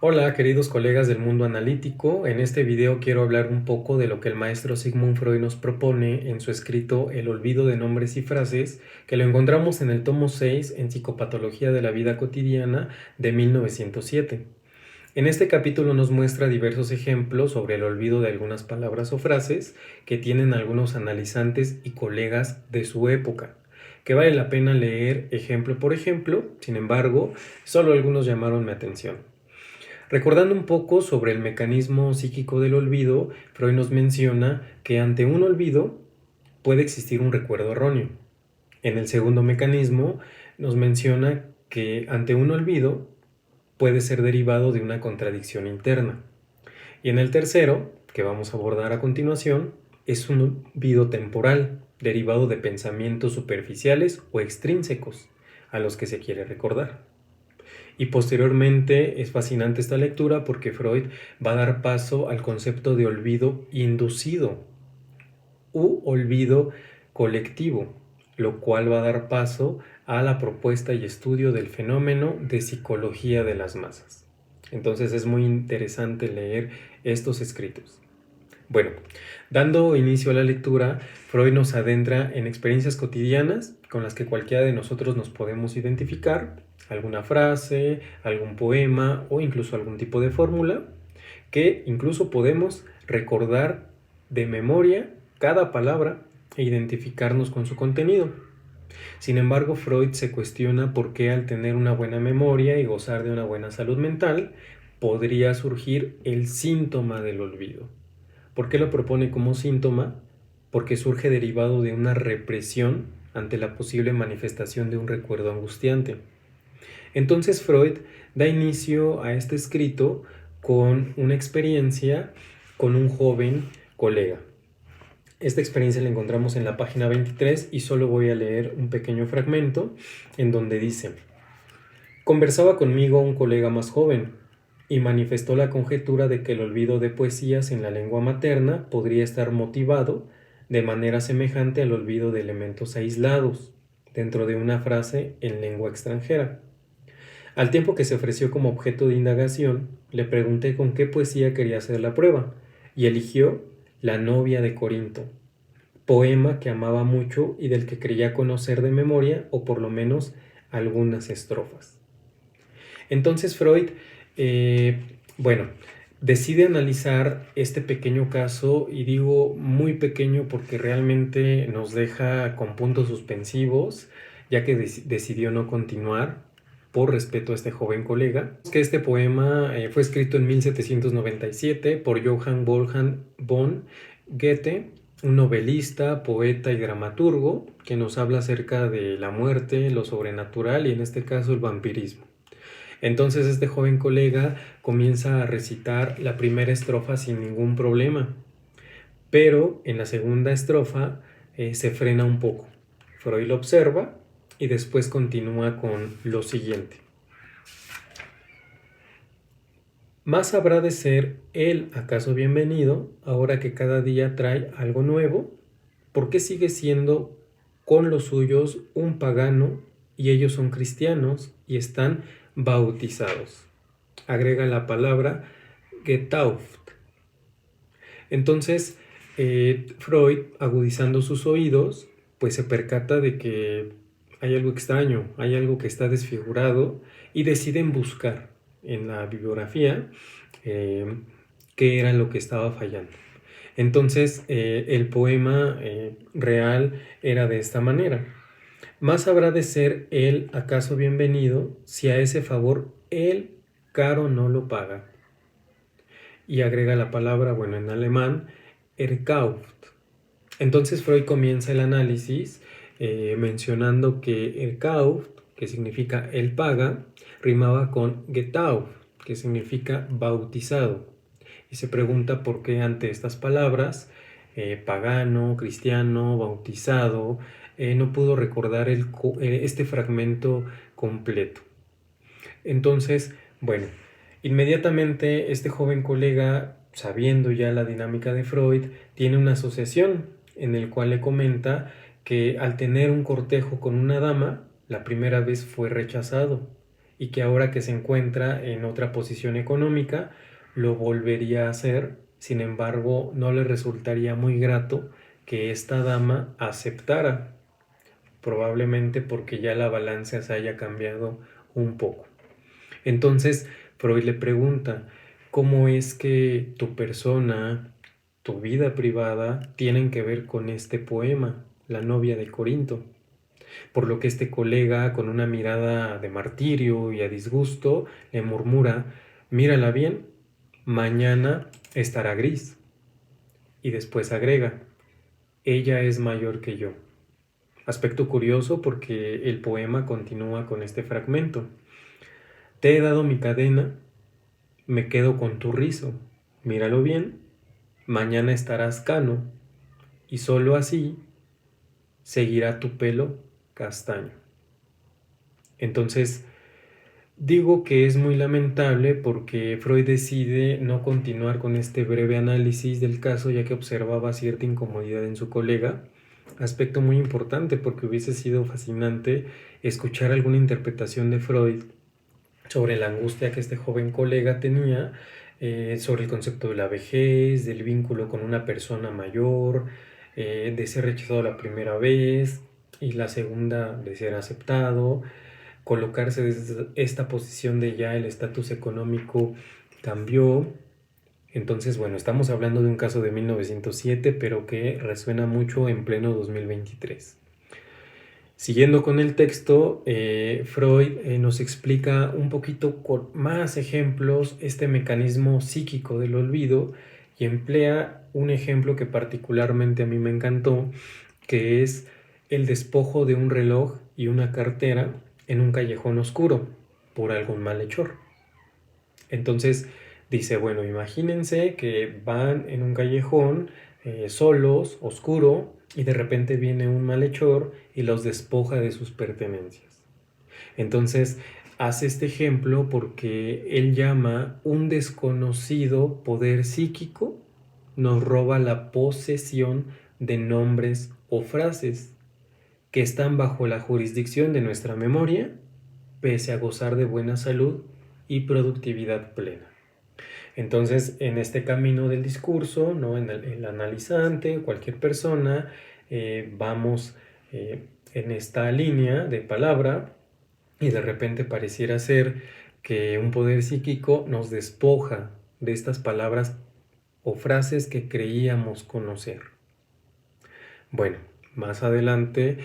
Hola, queridos colegas del mundo analítico. En este video quiero hablar un poco de lo que el maestro Sigmund Freud nos propone en su escrito El olvido de nombres y frases, que lo encontramos en el tomo 6 en Psicopatología de la vida cotidiana de 1907. En este capítulo nos muestra diversos ejemplos sobre el olvido de algunas palabras o frases que tienen algunos analizantes y colegas de su época, que vale la pena leer ejemplo por ejemplo. Sin embargo, solo algunos llamaron mi atención. Recordando un poco sobre el mecanismo psíquico del olvido, Freud nos menciona que ante un olvido puede existir un recuerdo erróneo. En el segundo mecanismo nos menciona que ante un olvido puede ser derivado de una contradicción interna. Y en el tercero, que vamos a abordar a continuación, es un olvido temporal, derivado de pensamientos superficiales o extrínsecos a los que se quiere recordar. Y posteriormente es fascinante esta lectura porque Freud va a dar paso al concepto de olvido inducido u olvido colectivo, lo cual va a dar paso a la propuesta y estudio del fenómeno de psicología de las masas. Entonces es muy interesante leer estos escritos. Bueno, dando inicio a la lectura, Freud nos adentra en experiencias cotidianas con las que cualquiera de nosotros nos podemos identificar, alguna frase, algún poema o incluso algún tipo de fórmula que incluso podemos recordar de memoria cada palabra e identificarnos con su contenido. Sin embargo, Freud se cuestiona por qué al tener una buena memoria y gozar de una buena salud mental podría surgir el síntoma del olvido. ¿Por qué lo propone como síntoma? Porque surge derivado de una represión ante la posible manifestación de un recuerdo angustiante. Entonces Freud da inicio a este escrito con una experiencia con un joven colega. Esta experiencia la encontramos en la página 23 y solo voy a leer un pequeño fragmento en donde dice: conversaba conmigo un colega más joven y manifestó la conjetura de que el olvido de poesías en la lengua materna podría estar motivado de manera semejante al olvido de elementos aislados dentro de una frase en lengua extranjera. Al tiempo que se ofreció como objeto de indagación, le pregunté con qué poesía quería hacer la prueba, y eligió La novia de Corinto, poema que amaba mucho y del que creía conocer de memoria, o por lo menos algunas estrofas. Entonces Freud, eh, bueno, decide analizar este pequeño caso, y digo muy pequeño porque realmente nos deja con puntos suspensivos, ya que decidió no continuar por respeto a este joven colega. Que este poema fue escrito en 1797 por Johann Wolfgang von Goethe, un novelista, poeta y dramaturgo que nos habla acerca de la muerte, lo sobrenatural y en este caso el vampirismo. Entonces este joven colega comienza a recitar la primera estrofa sin ningún problema, pero en la segunda estrofa se frena un poco. Freud lo observa y después continúa con lo siguiente. Más habrá de ser él acaso bienvenido, ahora que cada día trae algo nuevo, porque sigue siendo con los suyos un pagano y ellos son cristianos y están bautizados. Agrega la palabra getauft. Entonces, Freud, agudizando sus oídos, pues se percata de que hay algo extraño, hay algo que está desfigurado, y deciden buscar en la bibliografía qué era lo que estaba fallando. Entonces, el poema real era de esta manera. Más habrá de ser él acaso bienvenido si a ese favor él caro no lo paga. Y agrega la palabra, bueno, en alemán, erkauft. Entonces Freud comienza el análisis mencionando que erkauft, que significa él paga, rimaba con getauft, que significa bautizado. Y se pregunta por qué ante estas palabras, pagano, cristiano, bautizado, no pudo recordar este fragmento completo. Entonces, bueno, inmediatamente este joven colega, sabiendo ya la dinámica de Freud, tiene una asociación en el cual le comenta que al tener un cortejo con una dama, la primera vez fue rechazado y que ahora que se encuentra en otra posición económica, lo volvería a hacer. Sin embargo, no le resultaría muy grato que esta dama aceptara, probablemente porque ya la balanza se haya cambiado un poco. Entonces, Freud le pregunta, ¿cómo es que tu persona, tu vida privada, tienen que ver con este poema, La novia de Corinto? Por lo que este colega, con una mirada de martirio y a disgusto, le murmura, mírala bien, mañana estará gris. Y después agrega, ella es mayor que yo. Aspecto curioso porque el poema continúa con este fragmento. Te he dado mi cadena, me quedo con tu rizo. Míralo bien, mañana estarás cano, y sólo así seguirá tu pelo castaño. Entonces, digo que es muy lamentable porque Freud decide no continuar con este breve análisis del caso ya que observaba cierta incomodidad en su colega, aspecto muy importante porque hubiese sido fascinante escuchar alguna interpretación de Freud sobre la angustia que este joven colega tenía, sobre el concepto de la vejez, del vínculo con una persona mayor, de ser rechazado la primera vez y la segunda de ser aceptado, colocarse desde esta posición de ya el estatus económico cambió. Entonces, bueno, estamos hablando de un caso de 1907, pero que resuena mucho en pleno 2023. Siguiendo con el texto, Freud nos explica un poquito con más ejemplos este mecanismo psíquico del olvido y emplea un ejemplo que particularmente a mí me encantó, que es el despojo de un reloj y una cartera en un callejón oscuro por algún malhechor. Entonces dice, bueno, imagínense que van en un callejón solos, oscuro, y de repente viene un malhechor y los despoja de sus pertenencias. Entonces hace este ejemplo porque él llama un desconocido poder psíquico, nos roba la posesión de nombres o frases que están bajo la jurisdicción de nuestra memoria, pese a gozar de buena salud y productividad plena. Entonces, en este camino del discurso, ¿no? En el analizante, cualquier persona, vamos en esta línea de palabra y de repente pareciera ser que un poder psíquico nos despoja de estas palabras o frases que creíamos conocer. Bueno, más adelante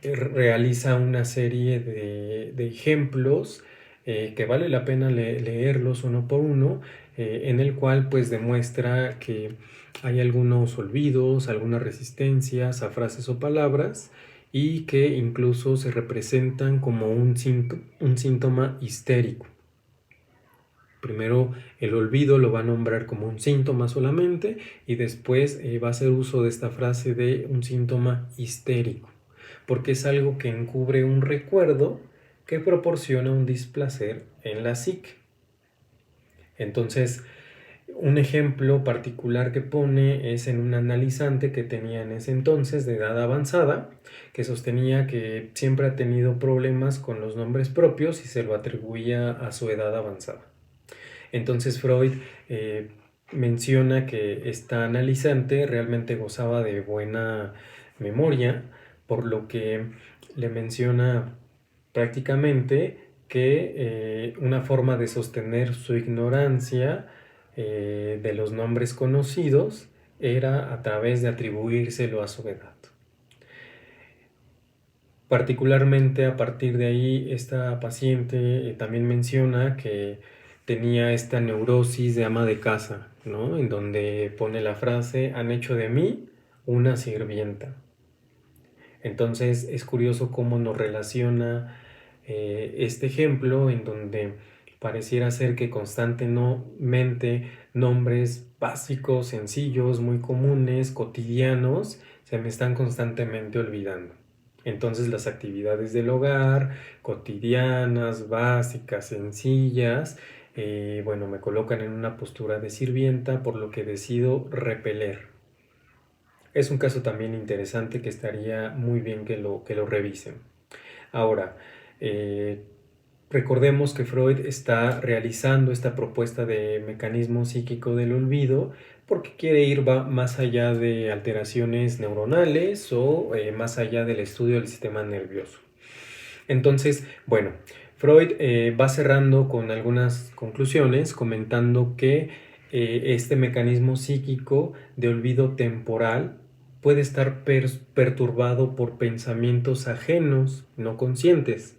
realiza una serie de ejemplos que vale la pena leerlos uno por uno, en el cual pues demuestra que hay algunos olvidos, algunas resistencias a frases o palabras y que incluso se representan como un síntoma histérico. Primero el olvido lo va a nombrar como un síntoma solamente y después va a hacer uso de esta frase de un síntoma histérico, porque es algo que encubre un recuerdo que proporciona un displacer en la psique. Entonces, un ejemplo particular que pone es en un analizante que tenía en ese entonces de edad avanzada, que sostenía que siempre ha tenido problemas con los nombres propios y se lo atribuía a su edad avanzada. Entonces Freud menciona que esta analizante realmente gozaba de buena memoria, por lo que le menciona prácticamente que una forma de sostener su ignorancia de los nombres conocidos era a través de atribuírselo a su edad. Particularmente a partir de ahí, esta paciente también menciona que tenía esta neurosis de ama de casa, ¿no? En donde pone la frase, han hecho de mí una sirvienta. Entonces es curioso cómo nos relaciona este ejemplo en donde pareciera ser que constantemente nombres básicos, sencillos, muy comunes, cotidianos, se me están constantemente olvidando. Entonces las actividades del hogar, cotidianas, básicas, sencillas, bueno, me colocan en una postura de sirvienta, por lo que decido repeler. Es un caso también interesante que estaría muy bien que lo revisen. Ahora, Recordemos que Freud está realizando esta propuesta de mecanismo psíquico del olvido porque quiere ir más allá de alteraciones neuronales o más allá del estudio del sistema nervioso. Entonces, bueno, Freud va cerrando con algunas conclusiones comentando que este mecanismo psíquico de olvido temporal puede estar perturbado por pensamientos ajenos, no conscientes.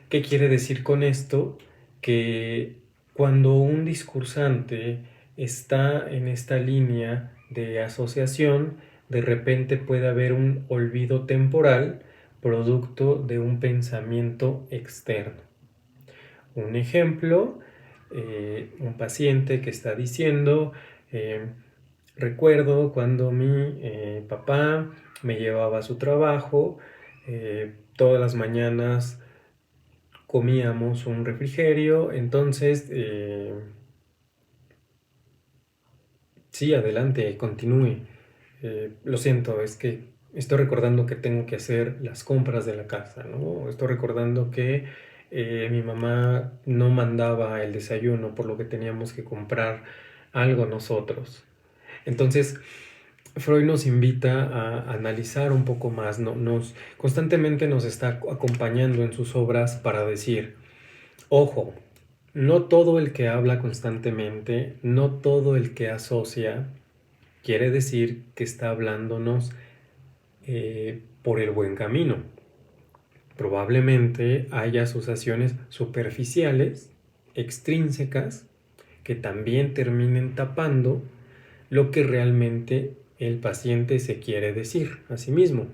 ¿Qué quiere decir con esto? Que cuando un discursante está en esta línea de asociación, de repente puede haber un olvido temporal producto de un pensamiento externo. Un ejemplo, un paciente que está diciendo, recuerdo cuando mi papá me llevaba a su trabajo, todas las mañanas comíamos un refrigerio, entonces, sí, adelante, continúe. Lo siento, es que estoy recordando que tengo que hacer las compras de la casa, ¿no? Estoy recordando que mi mamá no mandaba el desayuno, por lo que teníamos que comprar algo nosotros. Entonces, Freud nos invita a analizar un poco más, ¿no? Constantemente nos está acompañando en sus obras para decir, ojo, no todo el que habla constantemente, no todo el que asocia, quiere decir que está hablándonos por el buen camino. Probablemente haya asociaciones superficiales, extrínsecas, que también terminen tapando lo que realmente el paciente se quiere decir a sí mismo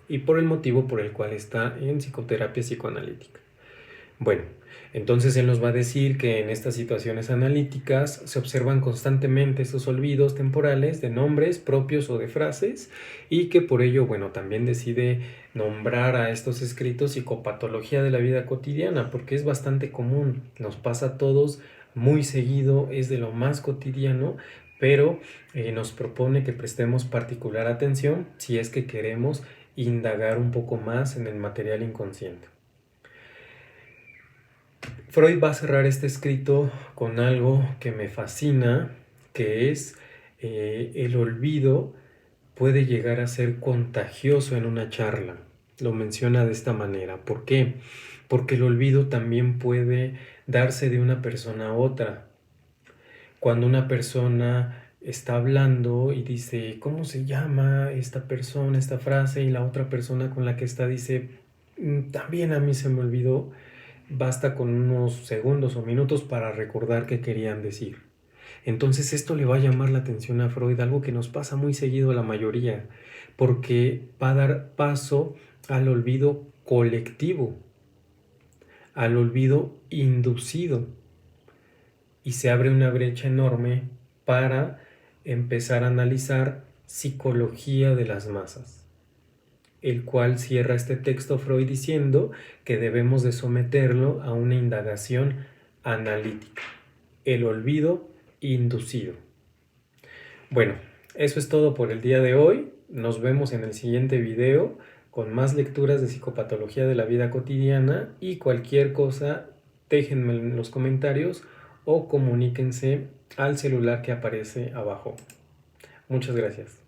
y por el motivo por el cual está en psicoterapia psicoanalítica. Bueno, entonces él nos va a decir que en estas situaciones analíticas se observan constantemente estos olvidos temporales de nombres propios o de frases y que por ello, bueno, también decide nombrar a estos escritos psicopatología de la vida cotidiana, porque es bastante común, nos pasa a todos muy seguido, es de lo más cotidiano, pero nos propone que prestemos particular atención si es que queremos indagar un poco más en el material inconsciente. Freud va a cerrar este escrito con algo que me fascina, que es el olvido puede llegar a ser contagioso en una charla. Lo menciona de esta manera. ¿Por qué? Porque el olvido también puede darse de una persona a otra. Cuando una persona está hablando y dice, ¿cómo se llama esta persona, esta frase? Y la otra persona con la que está dice, también a mí se me olvidó. Basta con unos segundos o minutos para recordar qué querían decir. Entonces esto le va a llamar la atención a Freud, algo que nos pasa muy seguido a la mayoría, porque va a dar paso al olvido colectivo, al olvido inducido, y se abre una brecha enorme para empezar a analizar psicología de las masas, el cual cierra este texto Freud diciendo que debemos de someterlo a una indagación analítica, el olvido inducido. Bueno, eso es todo por el día de hoy. Nos vemos en el siguiente video con más lecturas de psicopatología de la vida cotidiana y cualquier cosa déjenme en los comentarios o comuníquense al celular que aparece abajo. Muchas gracias.